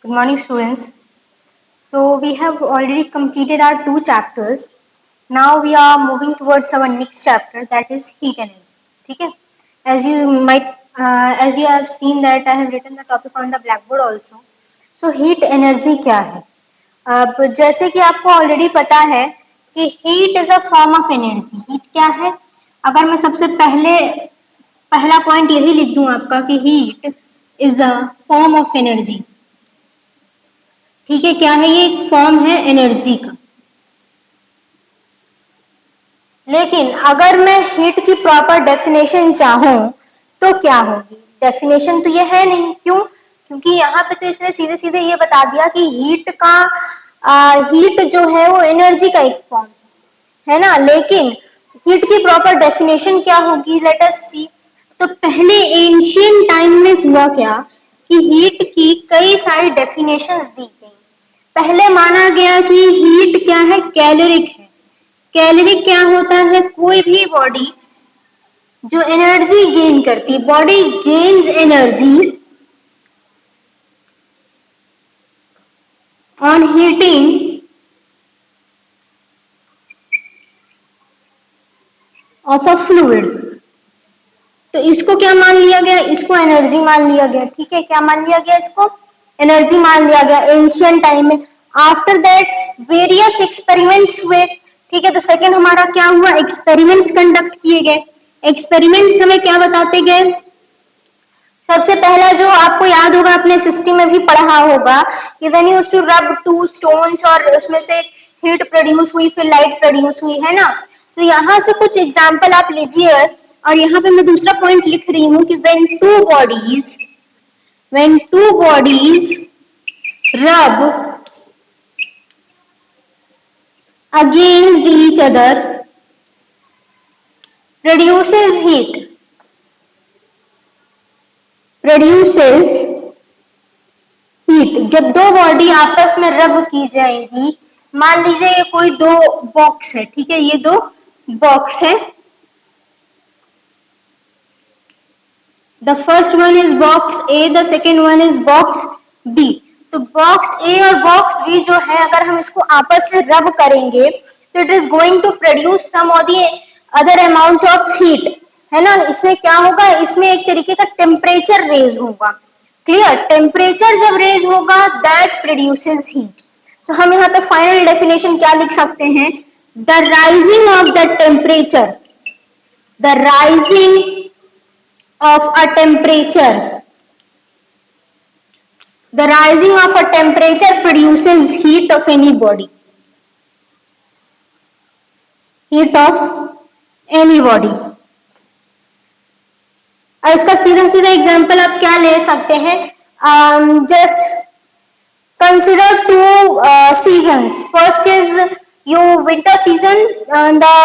Good morning, students. So we have already completed our 2 chapters. Now we are moving towards our next chapter, that is heat energy. ठीक है? As you have seen that I have written the topic on the blackboard also. So heat energy क्या है? अब जैसे कि आपको already पता है कि heat is a form of energy. Heat क्या है? अगर मैं सबसे पहला पॉइंट यही लिख दूं आपका कि heat is a form of energy. ठीक है, क्या है ये? एक फॉर्म है एनर्जी का. लेकिन अगर मैं हीट की प्रॉपर डेफिनेशन चाहूं तो क्या होगी? डेफिनेशन तो ये है नहीं. क्यों? क्योंकि यहाँ पे तो इसने सीधे सीधे ये बता दिया कि हीट जो है वो एनर्जी का एक फॉर्म है ना. लेकिन हीट की प्रॉपर डेफिनेशन क्या होगी? लेट अस सी. तो पहले एंशियंट टाइम में हुआ क्या कि हीट की कई सारी डेफिनेशंस दी गई. पहले माना गया कि हीट क्या है? कैलोरिक है. कैलोरिक क्या होता है? कोई भी बॉडी जो एनर्जी गेन करती है. Body gains energy on heating of a fluid. तो इसको क्या मान लिया गया? इसको एनर्जी मान लिया गया. ठीक है, क्या मान लिया गया? इसको एनर्जी मान लिया गया एंशियंट टाइम में. आफ्टर दैट वेरियस एक्सपेरिमेंट्स हुए. ठीक है, तो सेकंड हमारा क्या हुआ? एक्सपेरिमेंट्स कंडक्ट किए गए. एक्सपेरिमेंट्स हमें क्या बताते गए? सबसे पहला जो आपको याद होगा, अपने सिस्टम में भी पढ़ा होगा कि when you used to rub 2 stones और उसमें से हीट प्रोड्यूस हुई, फिर लाइट प्रोड्यूस हुई, है ना. तो यहाँ से कुछ एग्जाम्पल आप लीजिए. और यहाँ पे मैं दूसरा पॉइंट लिख रही हूँ कि when two bodies rub against each other produces heat. जब दो बॉडी आपस में रब की जाएगी, मान लीजिए ये कोई 2 बॉक्स है. ठीक है, ये 2 बॉक्स है. The first one is box A, the second one is box B. तो box A और box B जो है, अगर हम इसको आपस में रब करेंगे तो it is going to produce some of the other amount of heat, है ना. इसमें क्या होगा? इसमें एक तरीके का टेम्परेचर रेज होगा. क्लियर? टेम्परेचर जब रेज होगा that produces heat. तो हम यहाँ पे फाइनल डेफिनेशन क्या लिख सकते हैं? The rising of the temperature produces heat of any body. और इसका सीधा सीधा एग्जांपल आप क्या ले सकते हैं? Just consider 2 seasons. First is your winter season and the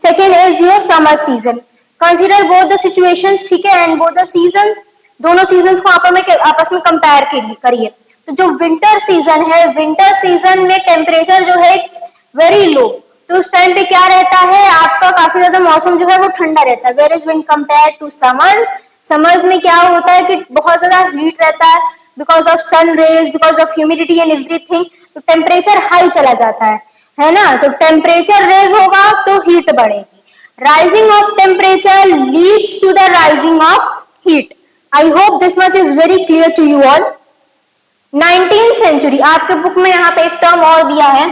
second is your summer season. Consider both the situations. ठीक है, and both the seasons, दोनों सीजन्स को आपस में कंपेयर करिए. तो जो विंटर सीजन है, विंटर सीजन में टेम्परेचर जो है वेरी लो. तो उस टाइम पे क्या रहता है? आपका काफी ज्यादा मौसम जो है वो ठंडा रहता है. Where is when compare to summers में क्या होता है कि बहुत ज्यादा हीट रहता है because of sun rays, because of humidity and everything. तो टेम्परेचर हाई चला जाता है ना. तो टेम्परेचर रेज होगा तो हीट बढ़ेगी. Rising of temperature leads to the rising of heat. I hope this much is very clear to you all. 19th century, आपके बुक में यहाँ पे एक टर्म और दिया है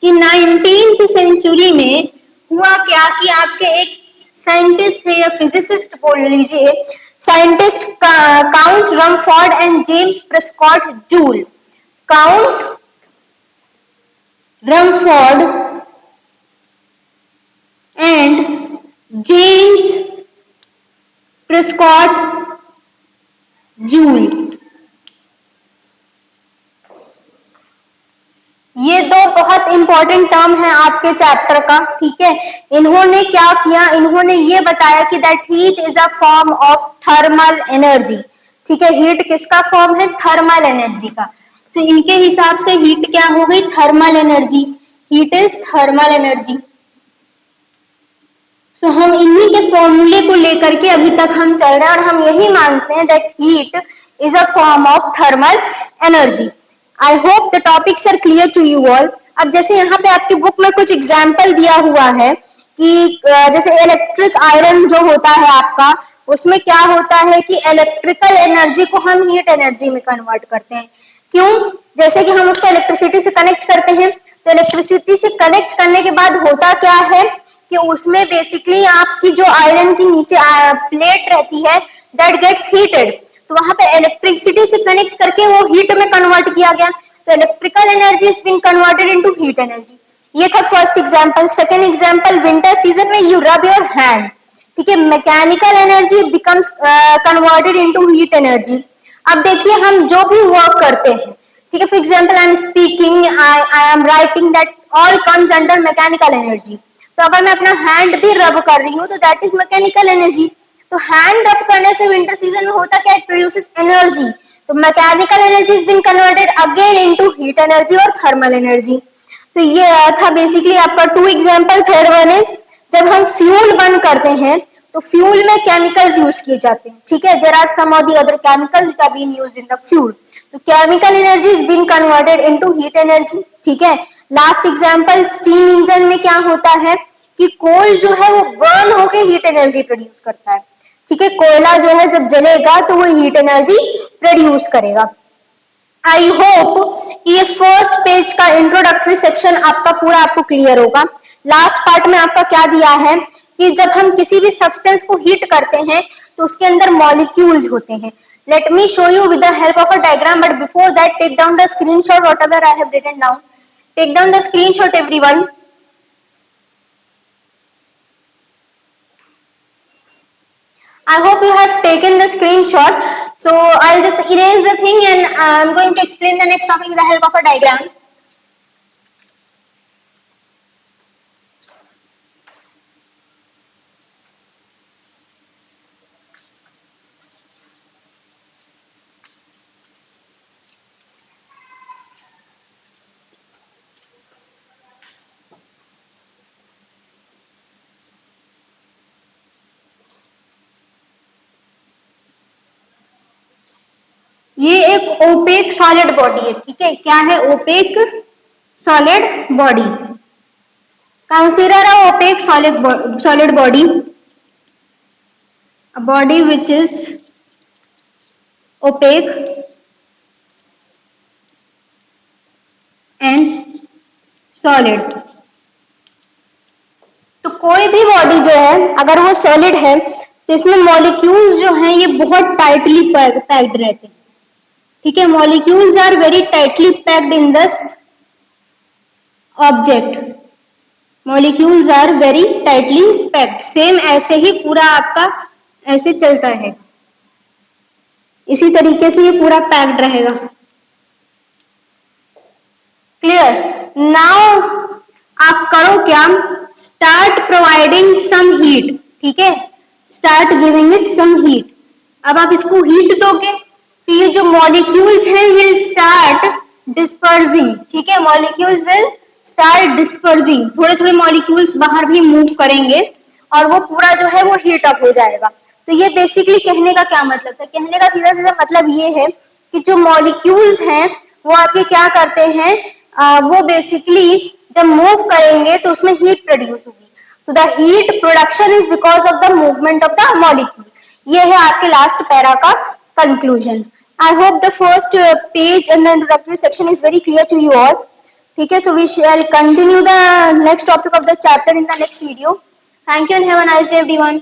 कि 19th century में हुआ क्या कि आपके एक साइंटिस्ट थे या फिजिसिस्ट बोल लीजिए, scientist count Rumford and James Prescott joule. Count Rumford and James Prescott joule, ये 2 बहुत इंपॉर्टेंट टर्म है आपके चैप्टर का. ठीक है, इन्होंने क्या किया? इन्होंने ये बताया कि that heat is a form of thermal energy. ठीक है, हीट किसका फॉर्म है? थर्मल एनर्जी का. तो इनके हिसाब से हीट क्या हो गई? Thermal energy. Heat is thermal energy. तो हम इन्हीं के फॉर्मूले को लेकर के अभी तक हम चल रहे हैं और हम यही मानते हैं that heat is a form of thermal energy. I hope the topics are clear to you all. अब जैसे यहाँ पे आपकी बुक में कुछ एग्जाम्पल दिया हुआ है कि जैसे इलेक्ट्रिक आयरन जो होता है आपका, उसमें क्या होता है कि इलेक्ट्रिकल एनर्जी को हम हीट एनर्जी में कन्वर्ट करते हैं। क्यों? जैसे कि हम उसको इलेक्ट्रिसिटी से कनेक्ट करते हैं, तो इलेक्ट्रिसिटी से कनेक्ट करने के बाद होता क्या है कि उसमें बेसिकली आपकी जो आयरन की नीचे प्लेट रहती है दैट गेट्स हीटेड, तो वहां पे इलेक्ट्रिसिटी से कनेक्ट करके वो हीट में कन्वर्ट किया गया, तो electrical energy is been converted into heat energy. ये था first example. Second example, winter season में यू रब योर हैंड, ठीक है, mechanical energy becomes converted into heat energy. अब देखिए हम जो भी वर्क करते हैं, ठीक है, for example I am speaking, I am writing, that all comes under mechanical energy. तो अगर मैं अपना हैंड भी रब कर रही हूँ तो दैट इज मैकेनिकल एनर्जी। तो हैंड रब करने से विंटर सीजन में होता क्या, इट प्रोड्यूसेस एनर्जी, तो mechanical energy is been converted again into heat energy और थर्मल एनर्जी। तो ये था बेसिकली आपका 2 एग्जांपल। थर्ड वन इज जब हम फ्यूल बर्न करते हैं तो फ्यूल में केमिकल्स यूज किए जाते हैं, ठीक है, there are some of the other chemicals which are being used in the fuel, तो chemical energy is been converted into heat energy, ठीक है। लास्ट एग्जांपल, स्टीम इंजन में क्या होता है कि कोल जो है वो बर्न होके हीट एनर्जी प्रोड्यूस करता है, ठीक है, कोयला जो है जब जलेगा तो वो हीट एनर्जी प्रोड्यूस करेगा। आई होप ये फर्स्ट पेज का इंट्रोडक्टरी सेक्शन आपका पूरा आपको क्लियर होगा। लास्ट पार्ट में आपका क्या दिया है कि जब हम किसी भी सब्सटेंस को हीट करते हैं तो उसके अंदर मॉलिक्यूल्स होते हैं। Let me show you with the help of a diagram, but before that take down the screenshot whatever I have written down. Take down the screenshot everyone. I hope you have taken the screenshot. So I'll just erase the thing and I'm going to explain the next topic with the help of a diagram. ये एक OPEC solid body है, ठीक है, क्या है, opaque solid body. Consider a opaque solid body, a body which is opaque and solid। तो कोई भी बॉडी जो है अगर वो सॉलिड है तो इसमें मॉलिक्यूल्स जो हैं ये बहुत टाइटली पैक्ड रहते हैं, ठीक है, molecules are very tightly packed in this object, molecules are very tightly packed. Same ऐसे ही पूरा आपका ऐसे चलता है, इसी तरीके से ये पूरा पैक्ड रहेगा। क्लियर? नाउ आप करो क्या, स्टार्ट प्रोवाइडिंग सम हीट, ठीक है, start giving it some heat. अब आप इसको हीट दोगे तो ये जो मॉलिक्यूल्स हैं विल स्टार्ट डिस्पर्सिंग, ठीक है, मॉलिक्यूल्स विल स्टार्ट डिस्पर्सिंग, थोड़े थोड़े मॉलिक्यूल्स बाहर भी मूव करेंगे और वो पूरा जो है वो हीट अप हो जाएगा। तो ये बेसिकली कहने का क्या मतलब है, कहने का सीधा सीधा मतलब ये है कि जो मॉलिक्यूल्स हैं वो आपके क्या करते हैं, वो बेसिकली जब मूव करेंगे तो उसमें हीट प्रोड्यूस होगी। So the heat production is because of the movement of the molecule. ये है आपके लास्ट पैरा का conclusion. I hope the first page and the introductory section is very clear to you all, ठीक है। So we shall continue the next topic of the chapter in the next video. Thank you and have a nice day everyone.